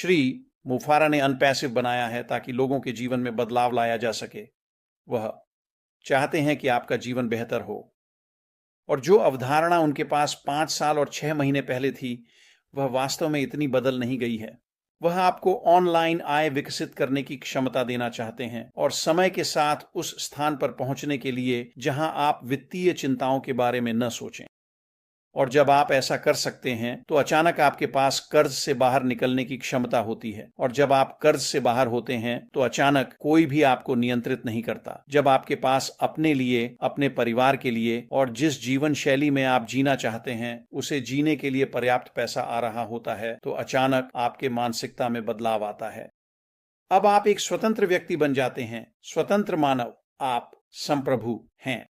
श्री मुफारा ने अनपैसिव बनाया है ताकि लोगों के जीवन में बदलाव लाया जा सके। वह चाहते हैं कि आपका जीवन बेहतर हो। और जो अवधारणा उनके पास 5 साल और 6 महीने पहले थी, वह वास्तव में इतनी बदल नहीं गई है। वह आपको ऑनलाइन आय विकसित करने की क्षमता देना चाहते हैं और समय के साथ उस स्थान पर पहुंचने के लिए जहां आप वित्तीय चिंताओं के बारे में न सोचें। और जब आप ऐसा कर सकते हैं तो अचानक आपके पास कर्ज से बाहर निकलने की क्षमता होती है। और जब आप कर्ज से बाहर होते हैं तो अचानक कोई भी आपको नियंत्रित नहीं करता। जब आपके पास अपने लिए, अपने परिवार के लिए और जिस जीवन शैली में आप जीना चाहते हैं उसे जीने के लिए पर्याप्त पैसा आ रहा होता है, तो अचानक आपके मानसिकता में बदलाव आता है। अब आप एक स्वतंत्र व्यक्ति बन जाते हैं, स्वतंत्र मानव। आप संप्रभु हैं।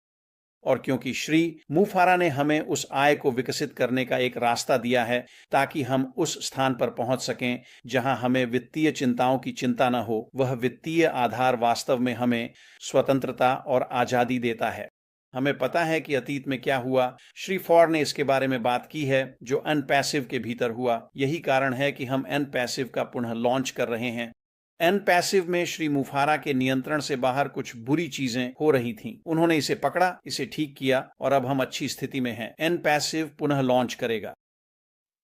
और क्योंकि श्री मुफारा ने हमें उस आय को विकसित करने का एक रास्ता दिया है ताकि हम उस स्थान पर पहुंच सकें जहां हमें वित्तीय चिंताओं की चिंता न हो, वह वित्तीय आधार वास्तव में हमें स्वतंत्रता और आजादी देता है। हमें पता है कि अतीत में क्या हुआ। श्री फॉर ने इसके बारे में बात की है, जो अनपैसिव के भीतर हुआ। यही कारण है कि हम अनपैसिव का पुनः लॉन्च कर रहे हैं। एनपैसिव में श्री मुफारा के नियंत्रण से बाहर कुछ बुरी चीजें हो रही थीं। उन्होंने इसे पकड़ा, इसे ठीक किया और अब हम अच्छी स्थिति में हैं। एनपैसिव पुनः लॉन्च करेगा।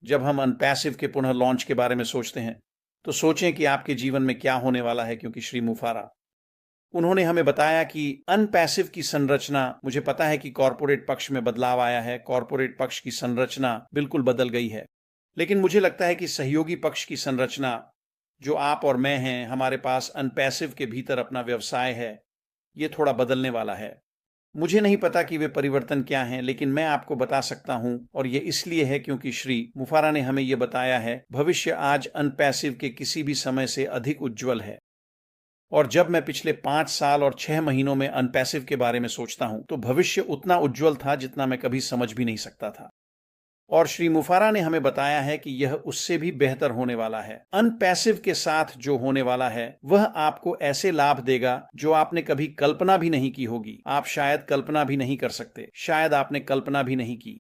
जब हम अनपैसिव के पुनः लॉन्च के बारे में सोचते हैं तो सोचें कि आपके जीवन में क्या होने वाला है, क्योंकि श्री मुफारा उन्होंने हमें बताया कि अनपैसिव की संरचना, मुझे पता है कि कॉर्पोरेट पक्ष में बदलाव आया है, कॉर्पोरेट पक्ष की संरचना बिल्कुल बदल गई है, लेकिन मुझे लगता है कि सहयोगी पक्ष की संरचना, जो आप और मैं हैं, हमारे पास अनपैसिव के भीतर अपना व्यवसाय है, ये थोड़ा बदलने वाला है। मुझे नहीं पता कि वे परिवर्तन क्या हैं, लेकिन मैं आपको बता सकता हूं, और ये इसलिए है क्योंकि श्री मुफारा ने हमें यह बताया है, भविष्य आज अनपैसिव के किसी भी समय से अधिक उज्जवल है। और जब मैं पिछले 5 साल और 6 महीनों में अनपैसिव के बारे में सोचता हूं तो भविष्य उतना उज्जवल था जितना मैं कभी समझ भी नहीं सकता था। और श्री मुफारा ने हमें बताया है कि यह उससे भी बेहतर होने वाला है। अनपैसिव के साथ जो होने वाला है वह आपको ऐसे लाभ देगा जो आपने कभी कल्पना भी नहीं की होगी। आप शायद कल्पना भी नहीं कर सकते, शायद आपने कल्पना भी नहीं की।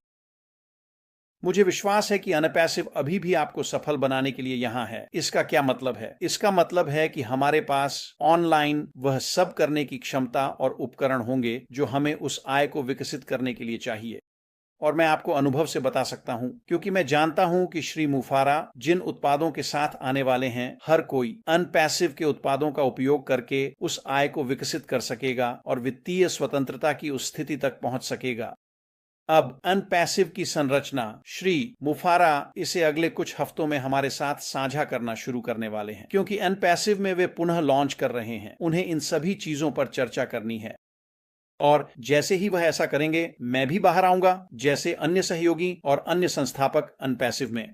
मुझे विश्वास है कि अनपैसिव अभी भी आपको सफल बनाने के लिए यहां है। इसका क्या मतलब है? इसका मतलब है कि हमारे पास ऑनलाइन वह सब करने की क्षमता और उपकरण होंगे जो हमें उस आय को विकसित करने के लिए चाहिए। और मैं आपको अनुभव से बता सकता हूं, क्योंकि मैं जानता हूं कि श्री मुफारा जिन उत्पादों के साथ आने वाले हैं, हर कोई अनपैसिव के उत्पादों का उपयोग करके उस आय को विकसित कर सकेगा और वित्तीय स्वतंत्रता की उस स्थिति तक पहुंच सकेगा। अब अनपैसिव की संरचना, श्री मुफारा इसे अगले कुछ हफ्तों में हमारे साथ साझा करना शुरू करने वाले हैं, क्योंकि अनपैसिव में वे पुनः लॉन्च कर रहे हैं। उन्हें इन सभी चीजों पर चर्चा करनी है। और जैसे ही वह ऐसा करेंगे, मैं भी बाहर आऊंगा, जैसे अन्य सहयोगी और अन्य संस्थापक अनपैसिव में।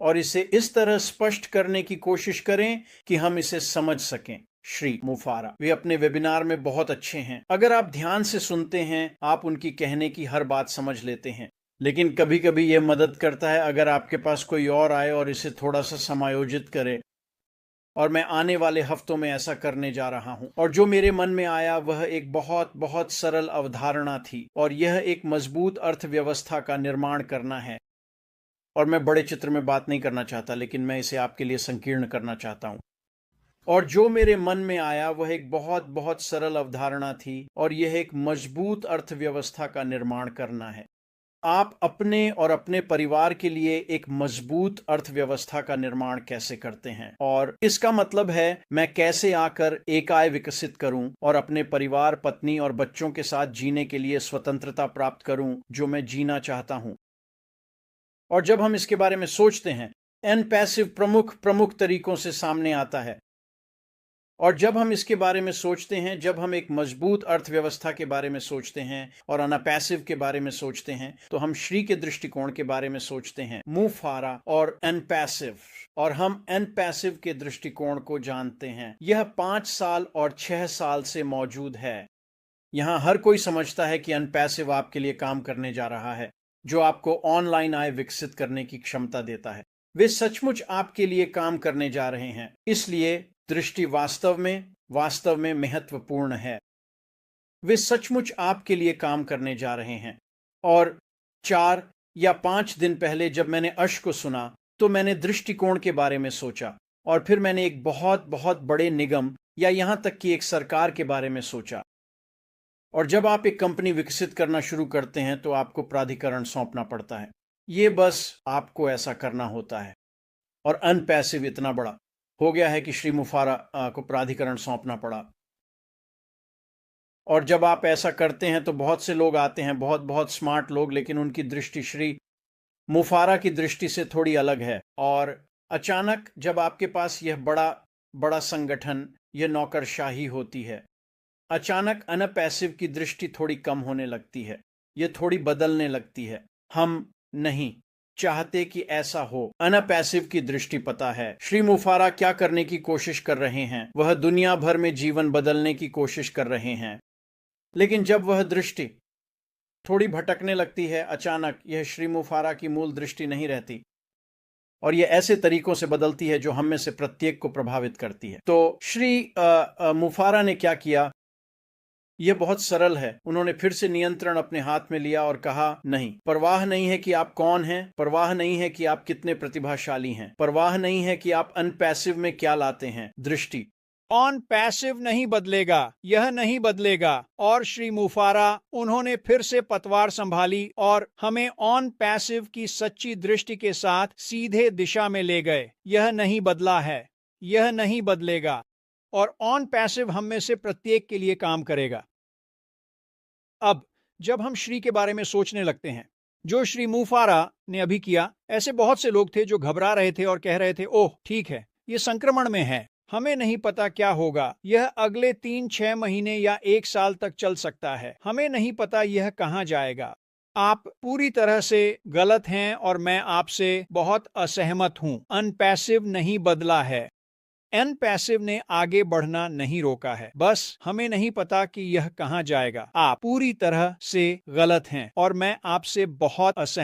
और इसे इस तरह स्पष्ट करने की कोशिश करें कि हम इसे समझ सकें। श्री मुफारा, वे अपने वेबिनार में बहुत अच्छे हैं। अगर आप ध्यान से सुनते हैं, आप उनकी कहने की हर बात समझ लेते हैं। लेकिन कभी कभी यह मदद करता है अगर आपके पास कोई और आए और इसे थोड़ा सा समायोजित करे। और मैं आने वाले हफ्तों में ऐसा करने जा रहा हूं। और जो मेरे मन में आया वह एक बहुत बहुत सरल अवधारणा थी, और यह एक मजबूत अर्थव्यवस्था का निर्माण करना है। और मैं बड़े चित्र में बात नहीं करना चाहता, लेकिन मैं इसे आपके लिए संकीर्ण करना चाहता हूं। और जो मेरे मन में आया वह एक बहुत बहुत सरल अवधारणा थी, और यह एक मजबूत अर्थव्यवस्था का निर्माण करना है। आप अपने और अपने परिवार के लिए एक मजबूत अर्थव्यवस्था का निर्माण कैसे करते हैं, और इसका मतलब है मैं कैसे आकर एक आय विकसित करूं और अपने परिवार, पत्नी और बच्चों के साथ जीने के लिए स्वतंत्रता प्राप्त करूं जो मैं जीना चाहता हूं। और जब हम इसके बारे में सोचते हैं, एनपैसिव प्रमुख प्रमुख तरीकों से सामने आता है। और जब हम इसके बारे में सोचते हैं, जब हम एक मजबूत अर्थव्यवस्था के बारे में सोचते हैं और अनपैसिव के बारे में सोचते हैं, तो हम श्री के दृष्टिकोण के बारे में सोचते हैं, मुफारा और अनपैसिव। और हम अनपैसिव के दृष्टिकोण को जानते हैं। यह 5 साल और 6 साल से मौजूद है। यहां हर कोई समझता है कि अनपैसिव आपके लिए काम करने जा रहा है, जो आपको ऑनलाइन आय विकसित करने की क्षमता देता है। वे सचमुच आपके लिए काम करने जा रहे हैं। इसलिए दृष्टि वास्तव में महत्वपूर्ण है। वे सचमुच आपके लिए काम करने जा रहे हैं। और 4 या 5 दिन पहले जब मैंने अश को सुना, तो मैंने दृष्टिकोण के बारे में सोचा और फिर मैंने एक बहुत बहुत बड़े निगम या यहां तक कि एक सरकार के बारे में सोचा। और जब आप एक कंपनी विकसित करना शुरू करते हैं तो आपको प्राधिकरण सौंपना पड़ता है। ये बस आपको ऐसा करना होता है। और अनपैसिव इतना बड़ा हो गया है कि श्री मुफारा को प्राधिकरण सौंपना पड़ा। और जब आप ऐसा करते हैं तो बहुत से लोग आते हैं, बहुत बहुत स्मार्ट लोग, लेकिन उनकी दृष्टि श्री मुफारा की दृष्टि से थोड़ी अलग है। और अचानक जब आपके पास यह बड़ा बड़ा संगठन, यह नौकरशाही होती है, अचानक अनपैसिव की दृष्टि थोड़ी कम होने लगती है, यह थोड़ी बदलने लगती है। हम नहीं चाहते कि ऐसा हो। अनपैसिव की दृष्टि पता है श्री मुफारा क्या करने की कोशिश कर रहे हैं। वह दुनिया भर में जीवन बदलने की कोशिश कर रहे हैं, लेकिन जब वह दृष्टि थोड़ी भटकने लगती है, अचानक यह श्री मुफारा की मूल दृष्टि नहीं रहती और यह ऐसे तरीकों से बदलती है जो हम में से प्रत्येक को प्रभावित करती है। तो श्री मुफारा ने क्या किया, यह बहुत सरल है। उन्होंने फिर से नियंत्रण अपने हाथ में लिया और कहा, नहीं, परवाह नहीं है कि आप कौन हैं, परवाह नहीं है कि आप कितने प्रतिभाशाली हैं, परवाह नहीं है कि आप अनपैसिव में क्या लाते हैं। दृष्टि ऑन पैसिव नहीं बदलेगा, यह नहीं बदलेगा। और श्री मुफारा उन्होंने फिर से पतवार संभाली और हमें ऑन पैसिव की सच्ची दृष्टि के साथ सीधे दिशा में ले गए। यह नहीं बदला है, यह नहीं बदलेगा और ऑन पैसिव हम में से प्रत्येक के लिए काम करेगा। अब जब हम श्री के बारे में सोचने लगते हैं, जो श्री मुफारा ने अभी किया, ऐसे बहुत से लोग थे जो घबरा रहे थे और कह रहे थे, ओह ठीक है, ये संक्रमण में है, हमें नहीं पता क्या होगा, यह अगले 3-6 महीने या 1 साल तक चल सकता है, हमें नहीं पता यह कहां जाएगा। आप पूरी तरह से गलत हैं और मैं आपसे बहुत असहमत हूं। अनपैसिव नहीं बदला है, अनपैसिव ने आगे बढ़ना नहीं रोका है, बस हमें नहीं पता कि यह कहां जाएगा। आप पूरी तरह से गलत हैं और मैं आपसे बहुत असहमत